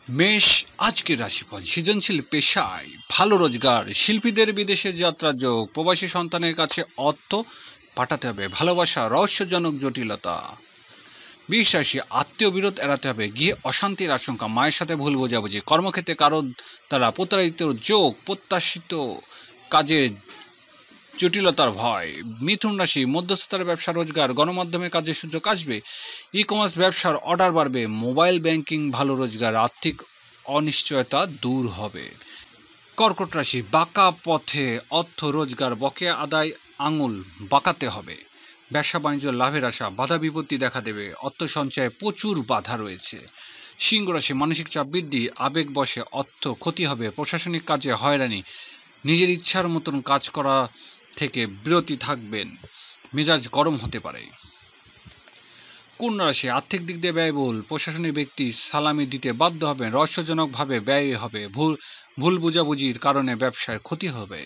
মেষ আজকের রাশিফল। সৃজনশীল পেশায় ভালো রোজগার, শিল্পীদের বিদেশে যাত্রার যোগ, প্রবাসী সন্তানের কাছে অর্থ পাঠাতে হবে, ভালোবাসা রহস্যজনক জটিলতা। বৃষ রাশি, আত্মীয় বিরোধ এড়াতে হবে, গিয়ে অশান্তির আশঙ্কা, মায়ের সাথে ভুল বোঝাবুঝি, কর্মক্ষেত্রে কারো দ্বারা প্রতারিত যোগ, প্রত্যাশিত কাজে জটিলতার ভয়। মিথুন রাশি, মধ্যস্থতার ব্যবসা রোজগার, গণমাধ্যমে কাজের সুযোগ আসবে, ই কমার্স ব্যবসার অর্ডার বাড়বে, মোবাইল ব্যাংকিং ভালো রোজগার, আর্থিক অনিশ্চয়তা দূর হবে। কর্কট রাশি, বাঁকা পথে অর্থ রোজগার, বকেয়া আদায় আঙুল বাঁকাতে হবে, ব্যবসা বাণিজ্য লাভের আশা, বাধা বিপত্তি দেখা দেবে, অর্থ সঞ্চয়ে প্রচুর বাধা রয়েছে। সিংহ রাশি, মানসিক চাপ বৃদ্ধি, আবেগ বশে অর্থ ক্ষতি হবে, প্রশাসনিক কাজে হয়রানি, নিজের ইচ্ছার মতন কাজ করা থেকে বিরতি থাকবেন, মেজাজ গরম হতে পারে। কন্যা রাশি, আর্থিক দিক দিয়ে ব্যয়বহুল, প্রশাসনিক ব্যক্তি সালামি দিতে বাধ্য হবেন, রহস্যজনকভাবে ব্যয় হবে, ভুল বুঝাবুঝির কারণে ব্যবসায় ক্ষতি হবে।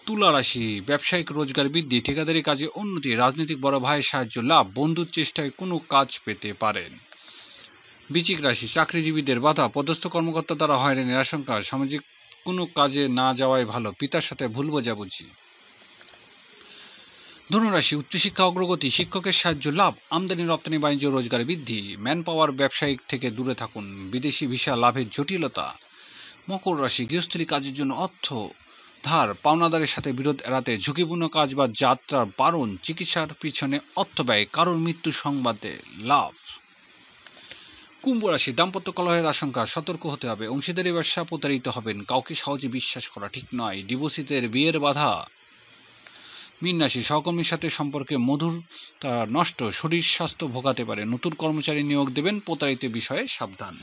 তুলা রাশি, ব্যবসায়িক রোজগার বৃদ্ধি, ঠিকাদারি কাজে উন্নতি, রাজনৈতিক বড় ভাইয়ের সাহায্য লাভ, বন্ধুর চেষ্টায় কোনো কাজ পেতে পারেন। বৃশ্চিক রাশি, চাকরিজীবীদের বাধা, পদস্থ কর্মকর্তা দ্বারা হয়রানির আশঙ্কা, সামাজিক কোনো কাজে না যাওয়াই ভালো, পিতার সাথে ভুল বোঝাবুঝি। ধনুরাশি, উচ্চশিক্ষা অগ্রগতি, শিক্ষকের সাহায্য লাভ, আমদানি রপ্তানি বাণিজ্য রোজগার বৃদ্ধি, ম্যান পাওয়ার ব্যবসায়িক থেকে দূরে থাকুন, বিদেশি ভিসা লাভের জটিলতা। মকর রাশি, গৃহস্থলী কাজের জন্য অর্থ ধার, পাওনাদারের সাথে বিরোধ এড়াতে ঝুঁকিপূর্ণ কাজ বা যাত্রার বারণ, চিকিৎসার পিছনে অর্থ ব্যয়, কারোর মৃত্যু সংবাদে লাভ। কুম্ভ রাশি, দাম্পত্য কলহের আশঙ্কা, সতর্ক হতে হবে, অংশীদারি ব্যবসা প্রতারিত হবেন, কাউকে সহজে বিশ্বাস করা ঠিক নয়, ডিভোর্সীদের বিয়ের বাধা। মীন রাশি, সহকর্মীর সাথে সম্পর্কে মধুরতা নষ্ট, শরীর স্বাস্থ্য ভোগাতে পারে, নতুন কর্মচারী নিয়োগ দেবেন, প্রতারিত বিষয়ে সাবধান।